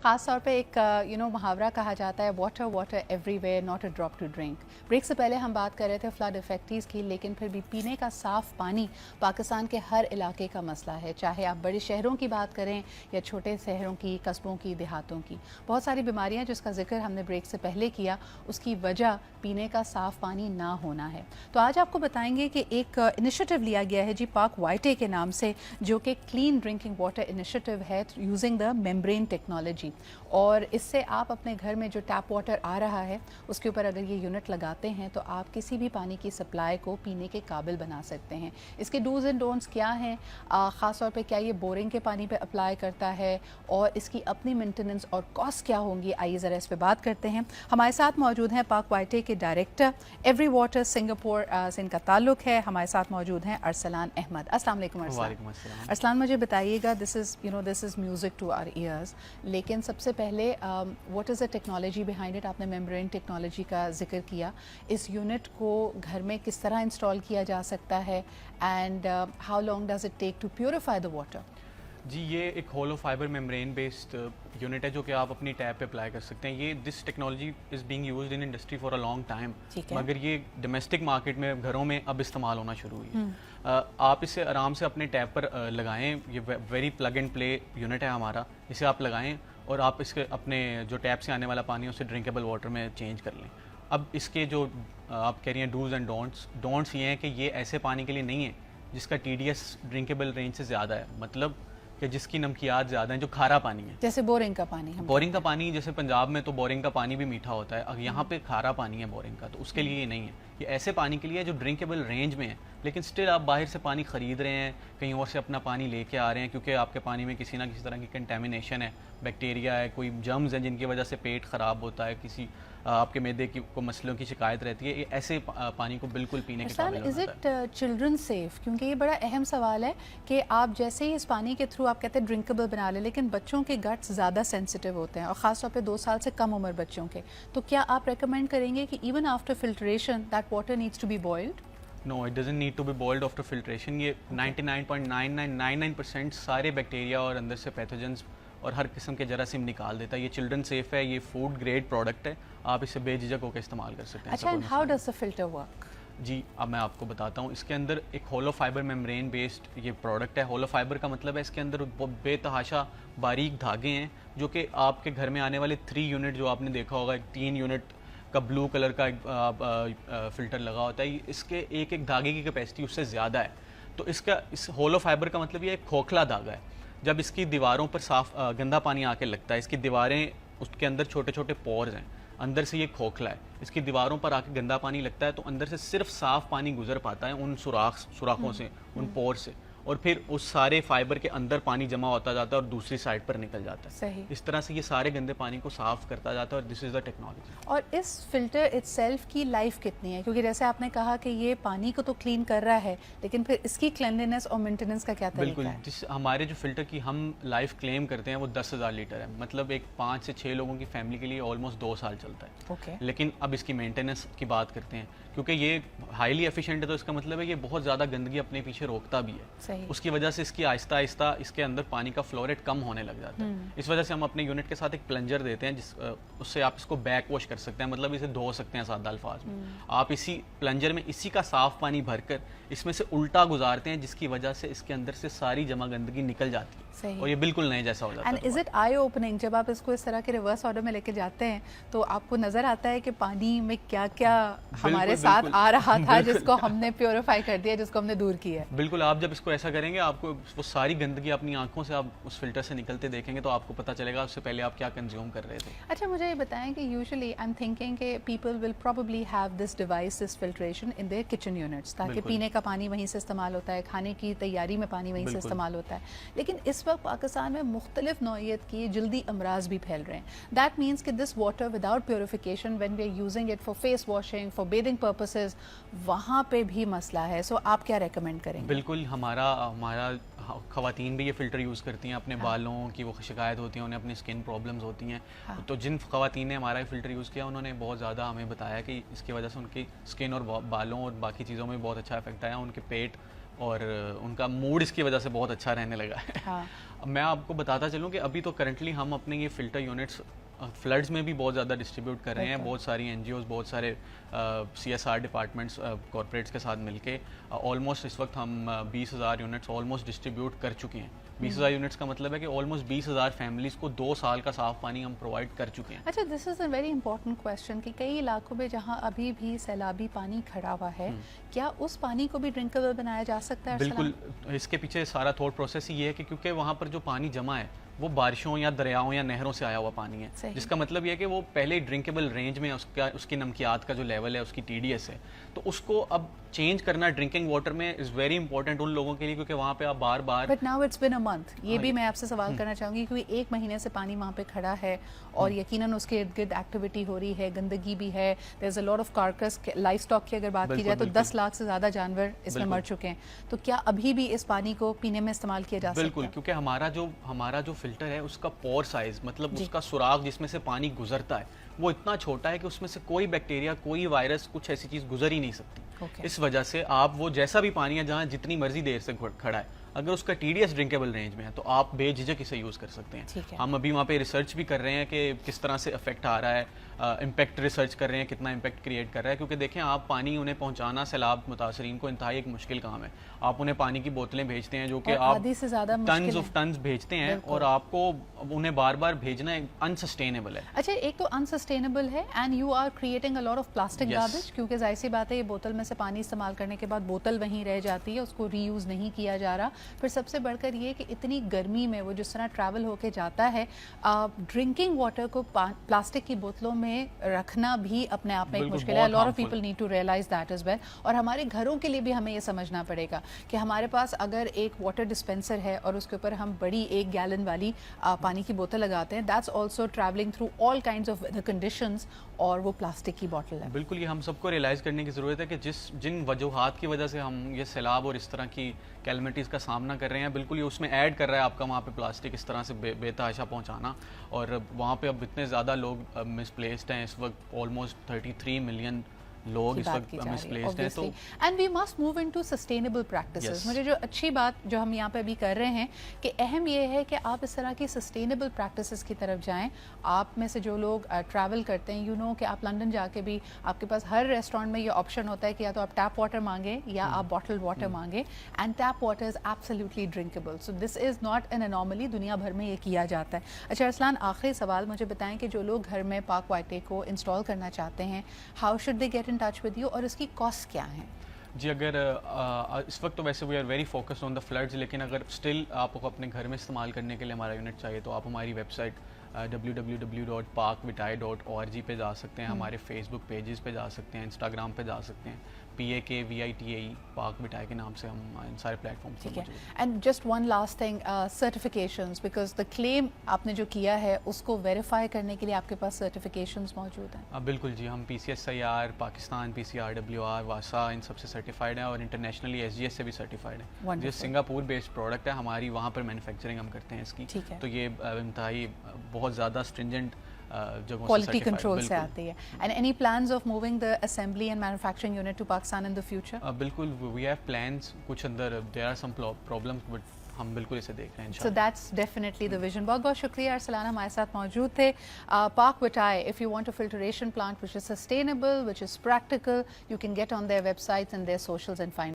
ख़ास तौर पे एक मुहावरा कहा जाता है, water water everywhere not a drop to drink. Break से पहले हम बात कर रहे थे फ्लड इफेक्टीज़ की, लेकिन फिर भी पीने का साफ़ पानी पाकिस्तान के हर इलाके का मसला है, चाहे आप बड़े शहरों की बात करें या छोटे शहरों की, कस्बों की, देहातों की। बहुत सारी बीमारियाँ जिसका जिक्र हमने ब्रेक से पहले किया, उसकी वजह पीने का साफ़ पानी ना होना है। तो आज आपको बताएंगे कि एक इनिशिएटिव लिया गया है जी पाक वाइटे के नाम से, जो कि क्लीन ड्रिंकिंग वाटर इनिशिएटिव है यूजिंग द मेम्ब्रेन टेक्नोलॉजी। और इससे आप अपने घर में जो टैप वाटर आ रहा है उसके ऊपर अगर ये यूनिट लगाते हैं तो आप किसी भी पानी की सप्लाई को पीने के काबिल बना सकते हैं। इसके डूज एंड डोंट्स क्या हैं, ख़ास तौर पे क्या ये बोरिंग के पानी पे अप्लाई करता है और इसकी अपनी मेंटेनेंस और कॉस्ट क्या होंगी, आइए ज़रा इस पर बात करते हैं। हमारे साथ मौजूद हैं पाक वाइटे के डायरेक्टर, एवरी वाटर सिंगापुर से इनका ताल्लुक़ है। हमारे साथ मौजूद हैं अरसलान अहमद। अस्सलाम वालेकुम अरसलान। अरसलान, मुझे बताइएगा, this is music to our ears, लेकिन सबसे पहले what is the technology behind it. आपने मेम्ब्रेन टेक्नोलॉजी का जिक्र किया, इस यूनिट को घर में किस तरह इंस्टॉल किया जा सकता है and how long does it take to purify the water? जी, ये एक hollow fibre membrane based unit है जो कि आप अपनी टैप पे अप्लाई कर सकते हैं। ये this technology is being used in industry for a long time, मगर ये डोमेस्टिक मार्केट में घरों में अब इस्तेमाल होना शुरू हुई है। आप इसे आराम से अपने टैप पर लगाएं। ये very plug and play unit है हमारा। इसे आप लगाएं और आप इसके अपने जो टैप से आने वाला पानी है उसे ड्रिंकेबल वाटर में चेंज कर लें। अब इसके जो आप कह रही हैं डूज एंड डोंट्स ये हैं कि ये ऐसे पानी के लिए नहीं है जिसका TDS ड्रिंकेबल रेंज से ज़्यादा है, मतलब कि जिसकी नमकियात ज़्यादा हैं, जो खारा पानी है, जैसे बोरिंग का पानी। बोरिंग का पानी, जैसे पंजाब में तो बोरिंग का पानी भी मीठा होता है, अगर यहाँ पे खारा पानी है बोरिंग का, तो उसके लिए ये नहीं है। ये ऐसे पानी के लिए है जो ड्रिंकेबल रेंज में है, लेकिन स्टिल आप बाहर से पानी ख़रीद रहे हैं, कहीं और से अपना पानी लेके आ रहे हैं, क्योंकि आपके पानी में किसी ना किसी तरह की कंटेमिनेशन है, बैक्टीरिया है, कोई जर्म्स हैं जिनकी वजह से पेट ख़राब होता है, किसी आपके मैदे की को मसलों की शिकायत रहती है। ये ऐसे पानी को बिल्कुल पीने के काबिल इज़ इट चिल्ड्रन सेफ? क्योंकि ये बड़ा अहम सवाल है कि आप जैसे ही इस पानी के थ्रू आप कहते हैं ड्रिंकेबल बना लें, लेकिन बच्चों के गट्स ज़्यादा सेंसिटिव होते हैं और ख़ास तौर पे 2 साल से कम उम्र बच्चों के, तो क्या आप रेकमेंड करेंगे कि even after filtration that water needs to be boiled? No, it doesn't need to be boiled after filtration. ये 99.9999% सारे बैक्टीरिया और अंदर से पैथोजेंस और हर किस्म के जरासीम निकाल देता है। ये चिल्ड्रन सेफ है, ये फूड ग्रेड प्रोडक्ट है, आप इसे बेझिझक होकर इस्तेमाल कर सकते हैं। अच्छा, and how does the filter work? जी, अब मैं आपको बताता हूँ। इसके अंदर एक होलो फाइबर मेम्ब्रेन बेस्ड ये प्रोडक्ट है। होलो फाइबर का मतलब है इसके अंदर बेतहाशा बारीक धागे हैं, जो कि आपके घर में आने वाले 3 यूनिट जो आपने देखा होगा, 3 यूनिट का ब्लू कलर का फ़िल्टर लगा होता है, इसके एक एक धागे की कैपेसिटी उससे ज़्यादा है। तो इस होलो फाइबर का मतलब ये एक खोखला धागा है। जब इसकी दीवारों पर साफ गंदा पानी आके लगता है, इसकी दीवारें, उसके अंदर छोटे छोटे पोर्स हैं, अंदर से ये खोखला है, इसकी दीवारों पर आके गंदा पानी लगता है तो अंदर से सिर्फ साफ़ पानी गुजर पाता है उन सुराखों से, उन पोर से, और फिर उस सारे फाइबर के अंदर पानी जमा होता जाता है और दूसरी साइड पर निकल जाता है। सही। इस तरह से ये सारे गंदे पानी को साफ़ करता जाता है और दिस इज़ द टेक्नोलॉजी। और इस फिल्टर इटसेल्फ की लाइफ कितनी है? क्योंकि जैसे आपने कहा कि ये पानी को तो क्लीन कर रहा है, लेकिन फिर इसकी क्लीनलीनेस और मेंटेनेंस का क्या तरीका बिल्कुल है? जिस हमारे जो फ़िल्टर की हम लाइफ क्लेम करते हैं वो 10,000 लीटर है, मतलब एक 5 से 6 लोगों की फैमिली के लिए ऑलमोस्ट 2 साल चलता है। लेकिन अब इसकी मेंटेनेंस की बात करते हैं, क्योंकि ये हाईली एफिशिएंट है, तो इसका मतलब है ये बहुत ज़्यादा गंदगी अपने पीछे रोकता भी है। सही। उसकी वजह से इसकी आहिस्ता आहिस्ता इसके अंदर पानी का फ्लो रेट कम होने लग जाता है। इस वजह से हम अपने यूनिट के साथ एक प्लंजर देते हैं, उससे आप इसको बैक वॉश कर सकते हैं, मतलब इसे धो सकते हैं सादा अल्फाज में। आप इसी प्लंजर में इसी का साफ़ पानी भरकर इसमें से उल्टा गुजारते हैं, जिसकी वजह से इसके अंदर से सारी जमा गंदगी निकल जाती है और ये बिल्कुल नए जैसा हो जाता है। And is it I opening? जब आप इसको इस तरह के रिवर्स ऑर्डर में लेके जाते हैं तो आपको नज़र आता है कि पानी में क्या क्या हमारे साथ आ रहा था जिसको हमने प्योरीफाई कर दिया, जिसको हमने दूर किया है। बिल्कुल, आप जब इसको ऐसा करेंगे आपको वो सारी गंदगी अपनी आंखों से आप उस फिल्टर से निकलते देखेंगे तो आपको पता चलेगा उससे पहले आप क्या कंज्यूम कर रहे थे। अच्छा, मुझे ये बताएं कि यूजुअली आई एम थिंकिंग कि people will probably have this device, this filtration in their kitchen units, ताकि पीने का पानी वहीं से इस्तेमाल होता है, खाने की तैयारी में पानी वहीं से इस्तेमाल होता है। लेकिन इस वक्त पाकिस्तान में मुख्तलिफ नौइयत की जल्दी अमराज भी फैल रहे हैं। दैट मीन्स कि this water without purification when we are using it for face washing, for bathing purposes, वहाँ पे भी मसला है। सो आप क्या रेकमेंड करेंगे? बिल्कुल, हमारा ख़वातीन भी ये फ़िल्टर यूज़ करती हैं, अपने बालों की वो शिकायत होती है, उन्हें अपनी स्किन प्रॉब्लम्स होती हैं। तो जिन ख़वातीन ने हमारा ये फ़िल्टर यूज़ किया उन्होंने बहुत ज़्यादा हमें बताया कि इसकी वजह से उनकी स्किन और बालों और बाकी चीज़ों में बहुत अच्छा इफेक्ट आया, उनके पेट اور ان کا موڈ اس کی وجہ سے بہت اچھا رہنے لگا ہے. ہاں. میں آپ کو بتاتا چلوں کہ ابھی تو کرنٹلی ہم اپنے یہ فلٹر یونٹس فلڈز میں بھی بہت زیادہ ڈسٹریبیوٹ کر رہے ہیں. بہت ساری این جی اوز, بہت سارے C S R departments corporates کے ساتھ مل کے آلموسٹ اس وقت ہم 20,000 یونٹس آلموسٹ ڈسٹریبیوٹ کر چکے ہیں. 20,000 یونٹس کا مطلب ہے کہ آلموسٹ 20,000 فیملیز کو 2 سال کا صاف پانی ہم پرووائڈ کر چکے ہیں. اچھا, دس از اے ویری امپورٹنٹ کویشچن کہ کئی علاقوں میں جہاں ابھی بھی سیلابی پانی کھڑا ہوا ہے, کیا اس پانی کو بھی ڈرنکیبل بنایا جا سکتا ہے؟ بالکل, اس کے پیچھے سارا تھوٹ پروسیس یہ ہے کہ کیونکہ وہاں پر جو پانی جمع ہے وہ بارشوں یا دریاؤں یا نہروں سے آیا ہوا پانی ہے, جس کا مطلب یہ ہے کہ وہ پہلے ڈرنکیبل رینج میں اس کی نمکیات کا جو لیول ہے, اس کی ٹی ڈی ایس ہے, تو اس کو اب چینج کرنا ڈرنکنگ واٹر میں از ویری امپورٹنٹ ان لوگوں کے لیے, کیونکہ وہاں پہ آپ بار بار. But now it's been a month, یہ بھی میں آپ سے سوال کرنا چاہوں گی کیونکہ 1 مہینے سے پانی وہاں پہ کھڑا ہے اور یقیناً اس کے ارد گرد ایکٹیویٹی ہو رہی ہے, گندگی بھی ہے, دیر از اے لاٹ آف کارکس. لائف اسٹاک کی اگر بات کی جائے تو 10 لاکھ سے زیادہ جانور اس میں مر چکے ہیں, تو کیا ابھی بھی اس پانی کو پینے میں استعمال کیا جا سکتا ہے؟ بالکل, کیونکہ ہمارا جو فلٹر ہے اس کا پور سائز, مطلب اس کا سوراخ جس میں سے پانی گزرتا ہے, وہ اتنا چھوٹا ہے کہ اس میں سے کوئی بیکٹیریا, کوئی وائرس, کچھ ایسی چیز گزر ہی نہیں سکتی. اس وجہ سے آپ وہ جیسا بھی پانی ہے جہاں جتنی مرضی دیر سے کھڑا ہے, اگر اس کا ٹی ڈی ایس ڈرنکیبل رینج میں ہے تو آپ بے جھجک اسے یوز کر سکتے ہیں. ہم ابھی وہاں پہ ریسرچ بھی کر رہے ہیں کہ کس طرح سے افیکٹ آ رہا ہے, امپیکٹ ریسرچ کر رہے ہیں کتنا امپیکٹ کریٹ کر رہا ہے, کیونکہ دیکھیں آپ پانی انہیں پہنچانا سیلاب متاثرین کو انتہائی ایک مشکل کام ہے. آپ انہیں پانی کی بوتلیں بھیجتے ہیں جو کہ آپ ٹنز آف ٹنز بھیجتے ہیں, اور آپ کو انہیں بار بار بھیجنا انسسٹینیبل ہے. اچھا, ایک تو انسسٹینیبل ہے and you are creating a lot of plastic garbage, کیونکہ ظاہر سی بات ہے یہ بوتل میں سے پانی استعمال کرنے کے بعد بوتل وہیں رہ جاتی ہے, اس کو ری یوز نہیں کیا جا رہا. پھر سب سے بڑھ کر یہ کہ اتنی گرمی میں وہ جس طرح ٹریول ہو کے جاتا ہے, ڈرنکنگ واٹر کو پلاسٹک کی بوتلوں میں رکھنا بھی اپنے آپ میں ایک مشکل ہے. Lot of people need to realise that as well. اور ہمارے گھروں کے لیے بھی ہمیں یہ سمجھنا پڑے گا کہ ہمارے پاس اگر ایک واٹر ڈسپینسر ہے اور اس کے اوپر ہم بڑی 1 گیلن والی پانی کی بوتل لگاتے ہیں, that's also travelling through all kinds of whether conditions, اور وہ پلاسٹک کی بوٹل ہے. بالکل, یہ ہم سب کو ریئلائز کرنے کی ضرورت ہے کہ جن وجوہات کی وجہ سے ہم یہ سیلاب اور اس طرح کی کیلمٹیز کا سامنا کر رہے ہیں, بالکل یہ اس میں ایڈ کر رہا ہے آپ کا وہاں پہ پلاسٹک اس طرح سے بے تحاشا پہنچانا. اور وہاں پہ اب اتنے زیادہ لوگ مس پلیسڈ ہیں اس وقت, آلموسٹ 33 ملین لوگ اس وقت مس پلیسڈ ہیں. تو and we must move into sustainable practices. مجھے جو اچھی بات جو ہم یہاں پہ ابھی کر رہے ہیں کہ اہم یہ ہے کہ آپ اس طرح کی سسٹینیبل پریکٹسز کی طرف جائیں. آپ میں سے جو لوگ ٹریول کرتے ہیں, یو نو کہ آپ لنڈن جا کے بھی آپ کے پاس ہر ریسٹورینٹ میں یہ آپشن ہوتا ہے کہ یا تو آپ ٹیپ واٹر مانگیں یا آپ باٹل واٹر مانگیں, and tap water is absolutely drinkable. So this is not an anomaly, دنیا بھر میں یہ کیا جاتا ہے. اچھا ارسلان, آخری سوال مجھے بتائیں کہ جو لوگ گھر میں پاک واٹر کو انسٹال کرنا چاہتے ہیں, how should they get in touch with you, اور اس کی کاسٹ کیا ہیں؟ جی, اگر اس وقت تو ویسے we are very focused on the floods, لیکن اگر اسٹل آپ کو اپنے گھر میں استعمال کرنے کے لیے ہمارا یونٹ چاہیے تو آپ ہماری ویب سائٹ www.pakvitai.org پہ جا سکتے ہیں, ہمارے فیس بک پیجز پہ جا سکتے ہیں, انسٹاگرام پہ جا سکتے ہیں, PAKVITAE پاک وٹائی کے نام سے ہم ان سارے پلیٹ فارمس پر موجود ہیں. And just one last thing, certifications, because the claim آپ نے جو کیا ہے اس کو ویریفائی کرنے کے لیے آپ کے پاس سرٹیفیکیشنز موجود ہیں؟ بالکل جی, ہم PCSIR, پاکستان PCRWR, واسا, ان سب سے سرٹیفائڈ ہیں, اور انٹرنیشنلی SGS سے بھی سرٹیفائڈ ہیں. جو سنگاپور بیسڈ پروڈکٹ ہے ہماری, وہاں پر مینوفیکچرنگ ہم کرتے ہیں اس کی, تو یہ انتہائی بہت زیادہ اسٹرنجنٹ quality control سے آتی ہے. And any plans of moving the assembly and manufacturing unit to Pakistan in the future? بالکل, we have plans. کچھ اندر there are some problems, but ہم بالکل اسے دیکھ رہے ہیں. So that's definitely the vision. بہت بہت شکریہ ارسلان, ہمارے ساتھ موجود تھے. Pak Vitai, if you want a filtration plant which is sustainable, which is practical, you can get on their websites and their socials and find